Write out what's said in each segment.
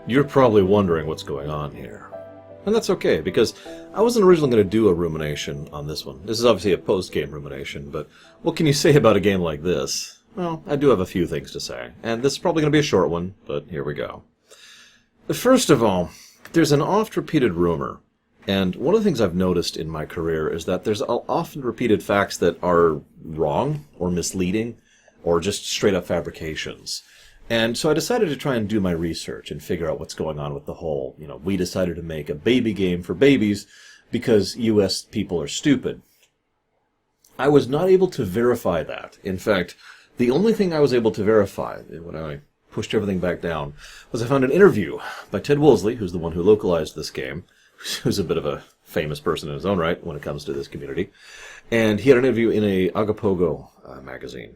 You're probably wondering what's going on here. And that's okay, because I wasn't originally going to do a rumination on this one. This is obviously a post-game rumination, but what can you say about a game like this? Well, I do have a few things to say, and this is probably going to be a short one, but here we go. First of all, there's an oft-repeated rumor, and one of the things I've noticed in my career is that there's often repeated facts that are wrong, or misleading, or just straight-up fabrications. And so I decided to try and do my research and figure out what's going on with the whole, we decided to make a baby game for babies because US people are stupid. I was not able to verify that. In fact, the only thing I was able to verify when I pushed everything back down was I found an interview by Ted Woolsey, who's the one who localized this game, who's a bit of a famous person in his own right when it comes to this community. And he had an interview in a Agapogo magazine.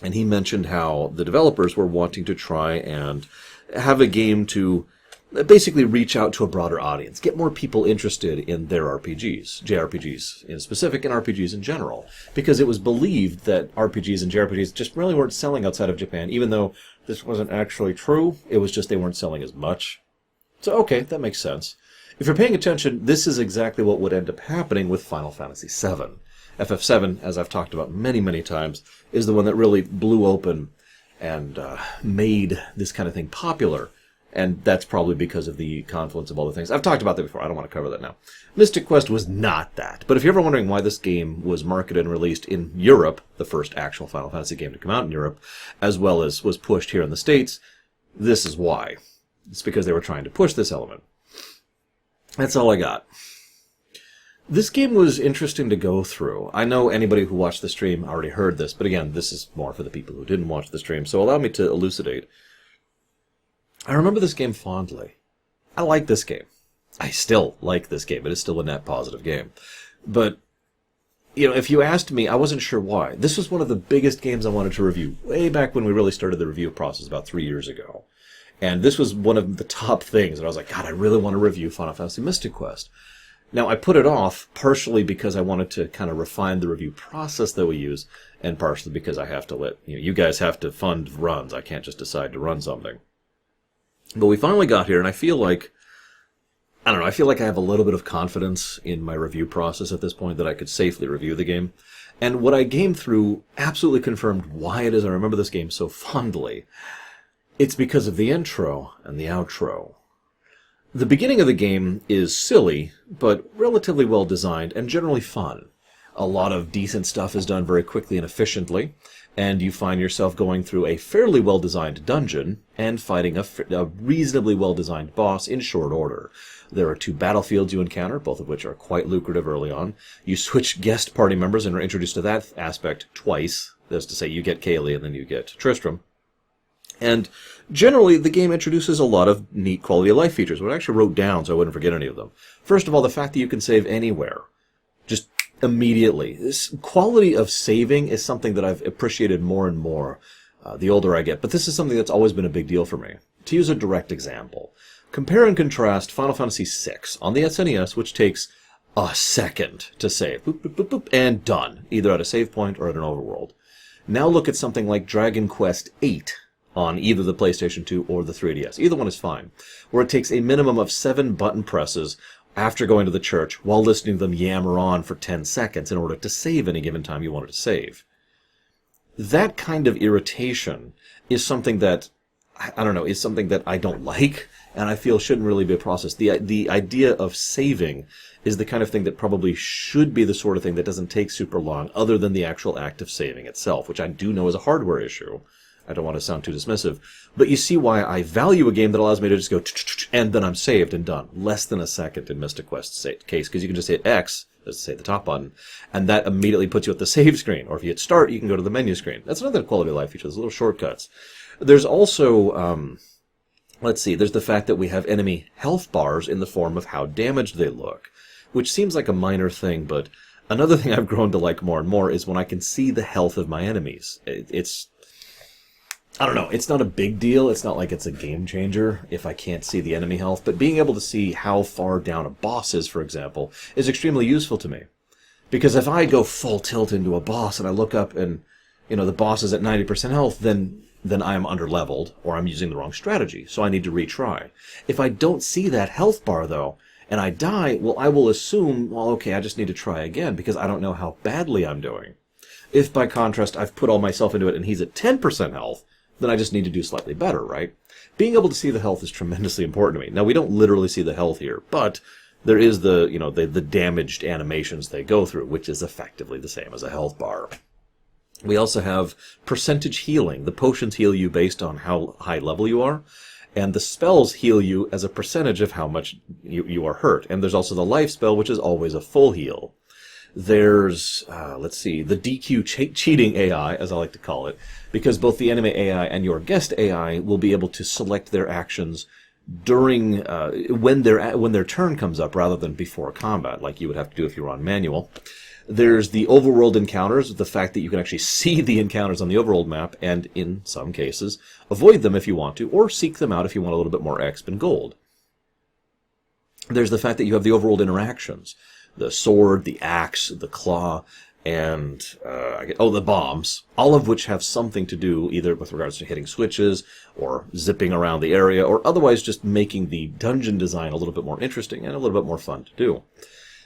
And he mentioned how the developers were wanting to try and have a game to basically reach out to a broader audience, get more people interested in their RPGs, JRPGs in specific, and RPGs in general, because it was believed that RPGs and JRPGs just really weren't selling outside of Japan, even though this wasn't actually true. It was just they weren't selling as much. So, okay, that makes sense. If you're paying attention, this is exactly what would end up happening with Final Fantasy VII. FF7, as I've talked about many, many times, is the one that really blew open and made this kind of thing popular. And that's probably because of the confluence of all the things. I've talked about that before. I don't want to cover that now. Mystic Quest was not that. But if you're ever wondering why this game was marketed and released in Europe, the first actual Final Fantasy game to come out in Europe, as well as was pushed here in the States, this is why. It's because they were trying to push this element. That's all I got. This game was interesting to go through. I know anybody who watched the stream already heard this, but again, this is more for the people who didn't watch the stream, so allow me to elucidate. I remember this game fondly. I like this game. I still like this game. It is still a net positive game. But, if you asked me, I wasn't sure why. This was one of the biggest games I wanted to review way back when we really started the review process about 3 years ago. And this was one of the top things, and I was like, God, I really want to review Final Fantasy Mystic Quest. Now, I put it off partially because I wanted to kind of refine the review process that we use, and partially because I have to let, you guys have to fund runs. I can't just decide to run something. But we finally got here, and I feel like I have a little bit of confidence in my review process at this point that I could safely review the game. And what I gamed through absolutely confirmed why it is I remember this game so fondly. It's because of the intro and the outro. The beginning of the game is silly, but relatively well designed and generally fun. A lot of decent stuff is done very quickly and efficiently, and you find yourself going through a fairly well-designed dungeon and fighting a reasonably well-designed boss in short order. There are 2 battlefields you encounter, both of which are quite lucrative early on. You switch guest party members and are introduced to that aspect twice. That is to say, you get Kaylee and then you get Tristram. And generally, the game introduces a lot of neat quality of life features, which I actually wrote down so I wouldn't forget any of them. First of all, the fact that you can save anywhere. Just immediately. This quality of saving is something that I've appreciated more and more the older I get. But this is something that's always been a big deal for me. To use a direct example, compare and contrast Final Fantasy VI on the SNES, which takes a second to save. Boop, boop, boop, boop, and done. Either at a save point or at an overworld. Now look at something like Dragon Quest VIII on either the PlayStation 2 or the 3DS. Either one is fine. Where it takes a minimum of 7 button presses after going to the church while listening to them yammer on for 10 seconds in order to save any given time you wanted to save. That kind of irritation is something that, is something that I don't like, and I feel shouldn't really be a process. The idea of saving is the kind of thing that probably should be the sort of thing that doesn't take super long, other than the actual act of saving itself, which I do know is a hardware issue. I don't want to sound too dismissive, but you see why I value a game that allows me to just go and then I'm saved and done. Less than a second in Mystic Quest's case, because you can just hit X, let's say the top button, and that immediately puts you at the save screen. Or if you hit Start, you can go to the menu screen. That's another quality of life feature. There's little shortcuts. There's also, there's the fact that we have enemy health bars in the form of how damaged they look, which seems like a minor thing, but another thing I've grown to like more and more is when I can see the health of my enemies. It's not a big deal. It's not like it's a game changer if I can't see the enemy health, but being able to see how far down a boss is, for example, is extremely useful to me. Because if I go full tilt into a boss and I look up and, the boss is at 90% health, then then I'm underleveled, or I'm using the wrong strategy, so I need to retry. If I don't see that health bar, though, and I die, well, I will assume, well, okay, I just need to try again, because I don't know how badly I'm doing. If, by contrast, I've put all myself into it and he's at 10% health, then I just need to do slightly better, right? Being able to see the health is tremendously important to me. Now, we don't literally see the health here, but there is the damaged animations they go through, which is effectively the same as a health bar. We also have percentage healing. The potions heal you based on how high level you are, and the spells heal you as a percentage of how much you are hurt. And there's also the life spell, which is always a full heal. There's, the DQ cheating AI, as I like to call it, because both the enemy AI and your guest AI will be able to select their actions during when their turn comes up rather than before combat, like you would have to do if you were on manual. There's the Overworld Encounters, the fact that you can actually see the encounters on the Overworld map, and in some cases, avoid them if you want to, or seek them out if you want a little bit more exp and gold. There's the fact that you have the Overworld interactions. The sword, the axe, the claw, and the bombs, all of which have something to do either with regards to hitting switches, or zipping around the area, or otherwise just making the dungeon design a little bit more interesting and a little bit more fun to do.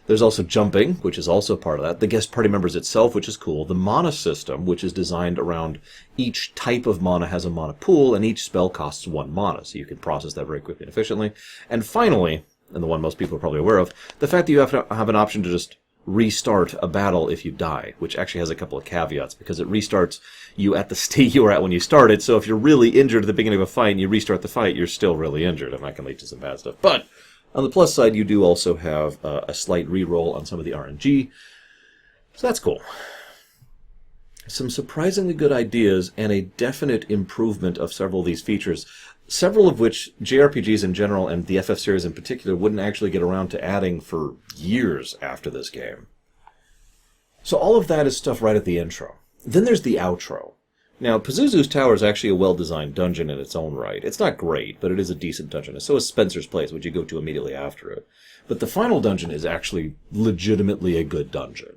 There's also jumping, which is also part of that. The guest party members itself, which is cool. The mana system, which is designed around each type of mana has a mana pool, and each spell costs 1 mana, so you can process that very quickly and efficiently. And finally, and the one most people are probably aware of, the fact that you have to have an option to just restart a battle if you die, which actually has a couple of caveats, because it restarts you at the state you were at when you started, so if you're really injured at the beginning of a fight and you restart the fight, you're still really injured, and that can lead to some bad stuff. But on the plus side, you do also have a slight reroll on some of the RNG, so that's cool. Some surprisingly good ideas and a definite improvement of several of these features, several of which JRPGs in general and the FF series in particular wouldn't actually get around to adding for years after this game. So all of that is stuff right at the intro. Then there's the outro. Now, Pazuzu's Tower is actually a well-designed dungeon in its own right. It's not great, but it is a decent dungeon, and so is Spencer's Place, which you go to immediately after it. But the final dungeon is actually legitimately a good dungeon.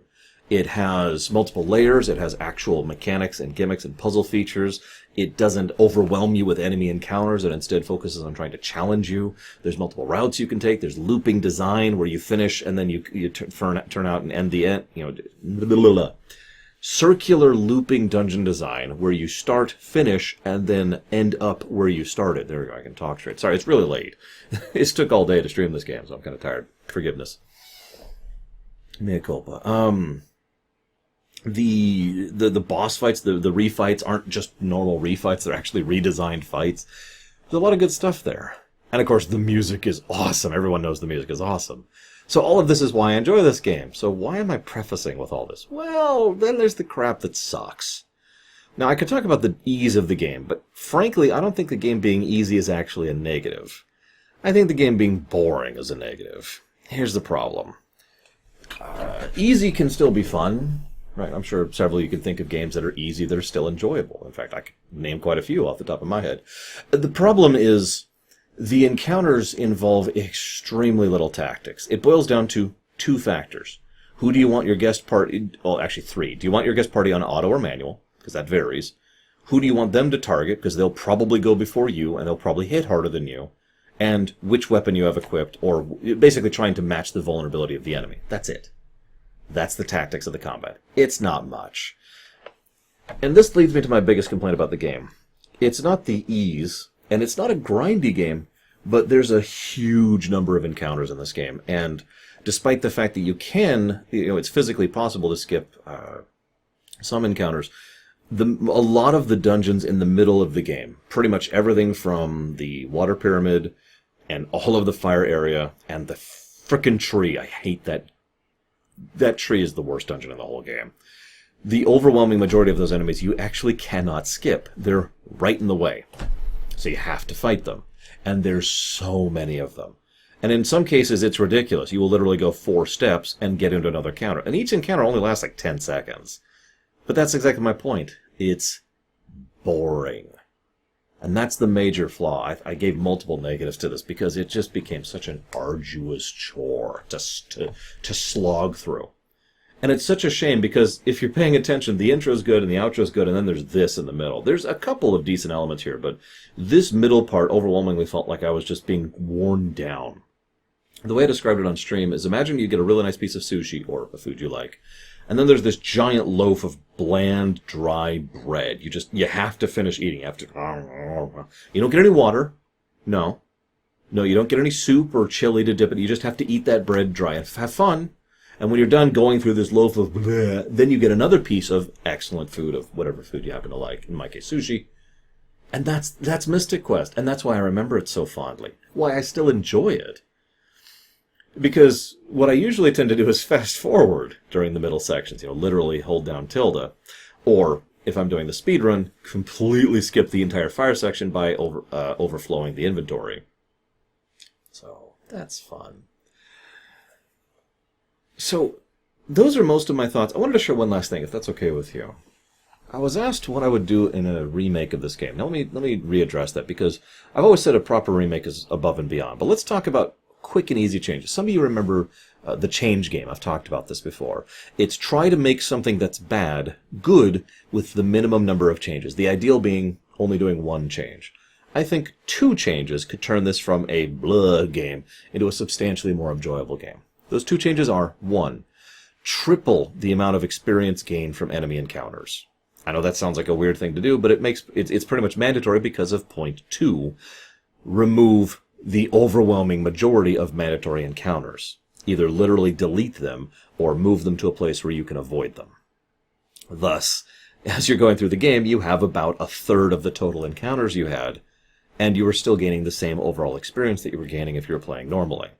It has multiple layers, it has actual mechanics and gimmicks and puzzle features. It doesn't overwhelm you with enemy encounters, it instead focuses on trying to challenge you. There's multiple routes you can take, there's looping design where you finish and then you turn out and end the end, circular looping dungeon design where you start, finish, and then end up where you started. There we go, I can talk straight. Sorry, it's really late. It took all day to stream this game, so I'm kind of tired. Forgiveness. Mea culpa. The boss fights, the refights aren't just normal refights, they're actually redesigned fights. There's a lot of good stuff there. And of course, the music is awesome. Everyone knows the music is awesome. So all of this is why I enjoy this game. So why am I prefacing with all this? Well, then there's the crap that sucks. Now, I could talk about the ease of the game, but frankly, I don't think the game being easy is actually a negative. I think the game being boring is a negative. Here's the problem. Easy can still be fun. Right, I'm sure several of you can think of games that are easy that are still enjoyable. In fact, I could name quite a few off the top of my head. The problem is the encounters involve extremely little tactics. It boils down to 2 factors. Who do you want your guest party... Well, actually 3. Do you want your guest party on auto or manual? Because that varies. Who do you want them to target? Because they'll probably go before you, and they'll probably hit harder than you. And which weapon you have equipped, or basically trying to match the vulnerability of the enemy. That's it. That's the tactics of the combat. It's not much. And this leads me to my biggest complaint about the game. It's not the ease, and it's not a grindy game, but there's a huge number of encounters in this game. And despite the fact that you can, it's physically possible to skip some encounters, a lot of the dungeons in the middle of the game, pretty much everything from the water pyramid and all of the fire area and the frickin' tree. I hate that. That tree is the worst dungeon in the whole game. The overwhelming majority of those enemies you actually cannot skip. They're right in the way. So you have to fight them. And there's so many of them. And in some cases, it's ridiculous. You will literally go 4 steps and get into another encounter. And each encounter only lasts like 10 seconds. But that's exactly my point. It's boring. And that's the major flaw. I gave multiple negatives to this because it just became such an arduous chore to slog through. And it's such a shame because if you're paying attention, the intro's good and the outro's good, and then there's this in the middle. There's a couple of decent elements here, but this middle part overwhelmingly felt like I was just being worn down. The way I described it on stream is imagine you get a really nice piece of sushi, or a food you like, and then there's this giant loaf of bland, dry bread. You have to finish eating. You have to... You don't get any water. No. No, you don't get any soup or chili to dip it. You just have to eat that bread dry and have fun. And when you're done going through this loaf of bleh, then you get another piece of excellent food, of whatever food you happen to like, in my case, sushi. And that's Mystic Quest, and that's why I remember it so fondly. Why I still enjoy it. Because what I usually tend to do is fast forward during the middle sections, literally hold down tilde. Or, if I'm doing the speedrun, completely skip the entire fire section by overflowing the inventory. So, that's fun. So, those are most of my thoughts. I wanted to share one last thing, if that's okay with you. I was asked what I would do in a remake of this game. Now, let me readdress that, because I've always said a proper remake is above and beyond. But let's talk about quick and easy changes. Some of you remember the change game. I've talked about this before. It's try to make something that's bad good with the minimum number of changes. The ideal being only doing one change. I think 2 changes could turn this from a blah game into a substantially more enjoyable game. Those 2 changes are, 1, triple the amount of experience gained from enemy encounters. I know that sounds like a weird thing to do, but it's pretty much mandatory because of point 2. Remove the overwhelming majority of mandatory encounters. Either literally delete them or move them to a place where you can avoid them. Thus, as you're going through the game, you have about 1/3 of the total encounters you had, and you are still gaining the same overall experience that you were gaining if you were playing normally.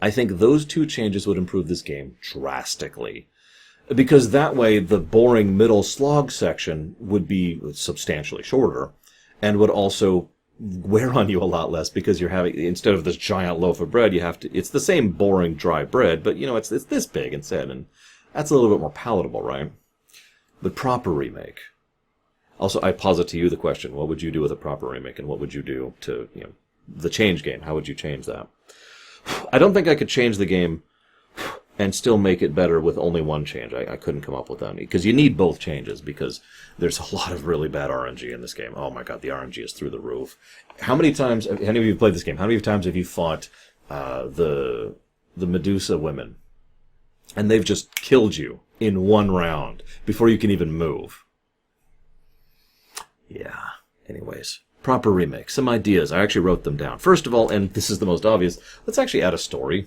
I think those 2 changes would improve this game drastically. Because that way, the boring middle slog section would be substantially shorter, and would also wear on you a lot less, because you're having, instead of this giant loaf of bread, it's the same boring dry bread, but it's this big instead, and that's a little bit more palatable, right? The proper remake. Also, I posit to you the question, what would you do with a proper remake, and what would you do to, the change game? How would you change that? I don't think I could change the game and still make it better with only one change. I couldn't come up with that. Because you need both changes, because there's a lot of really bad RNG in this game. Oh my god, the RNG is through the roof. How many times, any of you played this game, how many times have you fought the Medusa women? And they've just killed you in one round before you can even move. Yeah, anyways. Proper remake. Some ideas. I actually wrote them down. First of all, and this is the most obvious, let's actually add a story.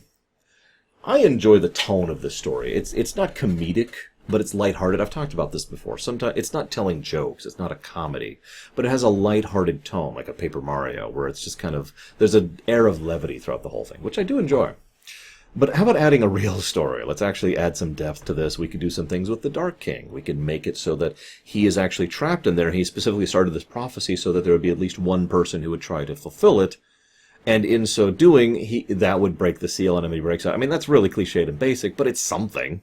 I enjoy the tone of this story. It's not comedic, but it's lighthearted. I've talked about this before. Sometimes it's not telling jokes. It's not a comedy. But it has a lighthearted tone, like a Paper Mario, where it's just kind of, there's an air of levity throughout the whole thing, which I do enjoy. But how about adding a real story? Let's actually add some depth to this. We could do some things with the Dark King. We could make it so that he is actually trapped in there. He specifically started this prophecy so that there would be at least one person who would try to fulfill it. And in so doing, that would break the seal, enemy breaks out. I mean, that's really cliched and basic, but it's something.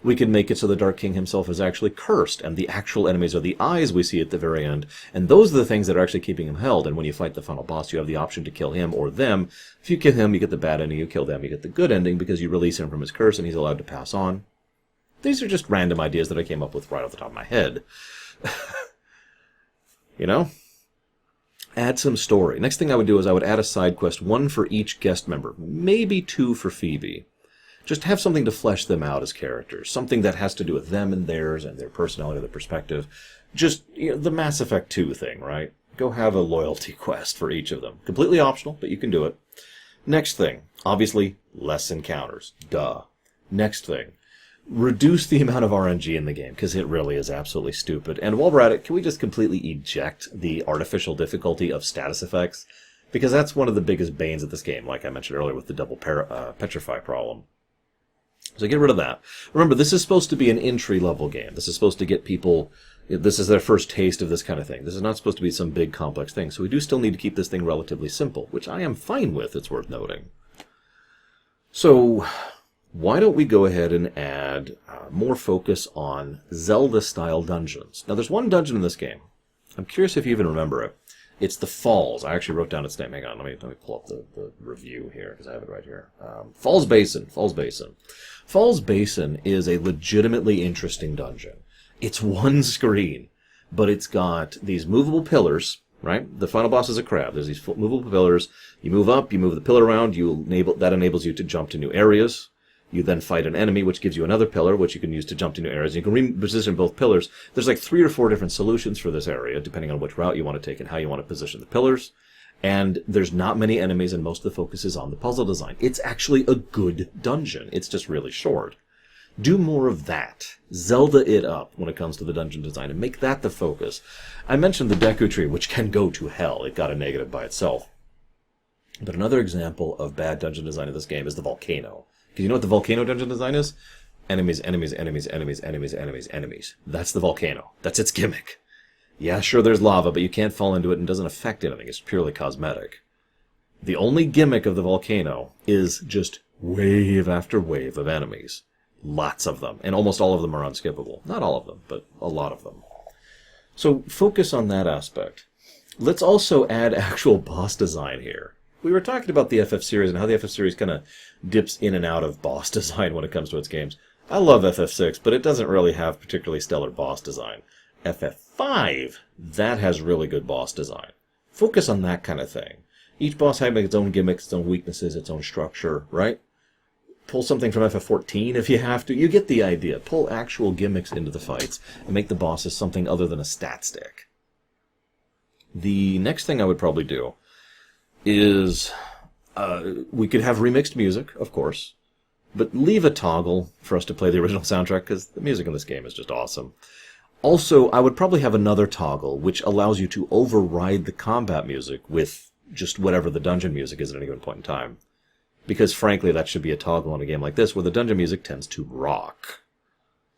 We can make it so the Dark King himself is actually cursed, and the actual enemies are the eyes we see at the very end. And those are the things that are actually keeping him held. And when you fight the final boss, you have the option to kill him or them. If you kill him, you get the bad ending. You kill them, you get the good ending, because you release him from his curse and he's allowed to pass on. These are just random ideas that I came up with right off the top of my head. Add some story. Next thing I would do is I would add a side quest, 1 for each guest member, maybe 2 for Phoebe. Just have something to flesh them out as characters, something that has to do with them and their personality, their perspective. Just the Mass Effect 2 thing, right? Go have a loyalty quest for each of them. Completely optional, but you can do it. Next thing, obviously, less encounters. Duh. Next thing, reduce the amount of RNG in the game, because it really is absolutely stupid. And while we're at it, can we just completely eject the artificial difficulty of status effects? Because that's one of the biggest banes of this game, like I mentioned earlier with the double petrify problem. So get rid of that. Remember, this is supposed to be an entry-level game. This is supposed to get people, this is their first taste of this kind of thing. This is not supposed to be some big, complex thing. So we do still need to keep this thing relatively simple, which I am fine with, it's worth noting. So why don't we go ahead and add more focus on Zelda-style dungeons. Now, there's one dungeon in this game. I'm curious if you even remember it. It's the Falls. I actually wrote down its name. Hang on, let me pull up the review here, because I have it right here. Falls Basin. Falls Basin. Falls Basin is a legitimately interesting dungeon. It's one screen, but it's got these movable pillars, right? The final boss is a crab. There's these movable pillars. You move up, you move the pillar around, that enables you to jump to new areas. You then fight an enemy, which gives you another pillar, which you can use to jump to new areas. You can reposition both pillars. There's like 3 or 4 different solutions for this area, depending on which route you want to take and how you want to position the pillars. And there's not many enemies, and most of the focus is on the puzzle design. It's actually a good dungeon. It's just really short. Do more of that. Zelda it up when it comes to the dungeon design, and make that the focus. I mentioned the Deku Tree, which can go to hell. It got a negative by itself. But another example of bad dungeon design in this game is the volcano. Because you know what the volcano dungeon design is? Enemies, enemies, enemies, enemies, enemies, enemies, enemies. That's the volcano. That's its gimmick. Yeah, sure, there's lava, but you can't fall into it and it doesn't affect anything. It's purely cosmetic. The only gimmick of the volcano is just wave after wave of enemies. Lots of them. And almost all of them are unskippable. Not all of them, but a lot of them. So focus on that aspect. Let's also add actual boss design here. We were talking about the FF series and how the FF series kind of dips in and out of boss design when it comes to its games. I love FF6, but it doesn't really have particularly stellar boss design. FF5, that has really good boss design. Focus on that kind of thing. Each boss having its own gimmicks, its own weaknesses, its own structure, right? Pull something from FF14 if you have to. You get the idea. Pull actual gimmicks into the fights and make the bosses something other than a stat stick. The next thing I would probably do is we could have remixed music, of course, but leave a toggle for us to play the original soundtrack, because the music in this game is just awesome. Also, I would probably have another toggle which allows you to override the combat music with just whatever the dungeon music is at any given point in time. Because, frankly, that should be a toggle in a game like this, where the dungeon music tends to rock.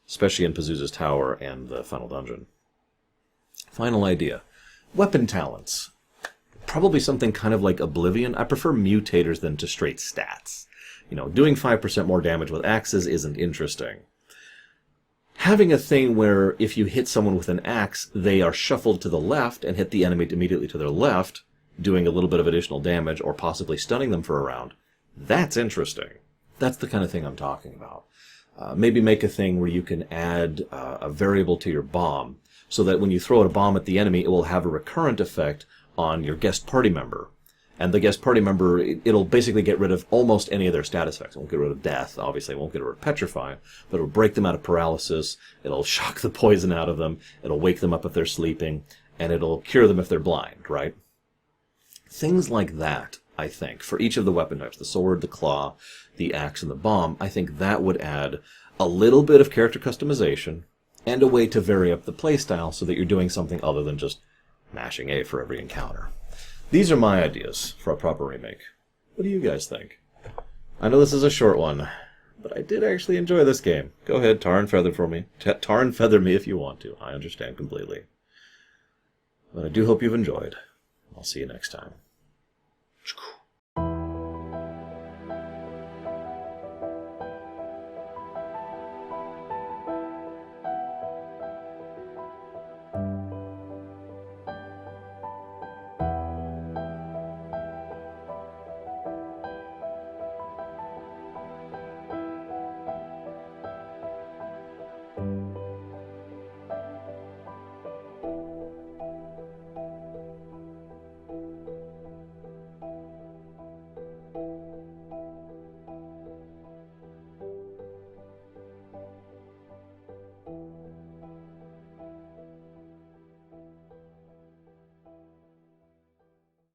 Especially in Pazuzu's Tower and the final dungeon. Final idea. Weapon talents. Probably something kind of like Oblivion. I prefer mutators than to straight stats. You know, doing 5% more damage with axes isn't interesting. Having a thing where if you hit someone with an axe, they are shuffled to the left and hit the enemy immediately to their left, doing a little bit of additional damage or possibly stunning them for a round, that's interesting. That's the kind of thing I'm talking about. Maybe make a thing where you can add a variable to your bomb, so that when you throw a bomb at the enemy, it will have a recurrent effect on your guest party member. And the guest party member, it'll basically get rid of almost any of their stat effects. It won't get rid of death, obviously. It won't get rid of petrify, but it'll break them out of paralysis. It'll shock the poison out of them. It'll wake them up if they're sleeping. And it'll cure them if they're blind, right? Things like that, I think, for each of the weapon types, the sword, the claw, the axe, and the bomb, I think that would add a little bit of character customization and a way to vary up the playstyle so that you're doing something other than just mashing A for every encounter. These are my ideas for a proper remake. What do you guys think? I know this is a short one, but I did actually enjoy this game. Go ahead, tar and feather for me. Tar and feather me if you want to. I understand completely. But I do hope you've enjoyed. I'll see you next time.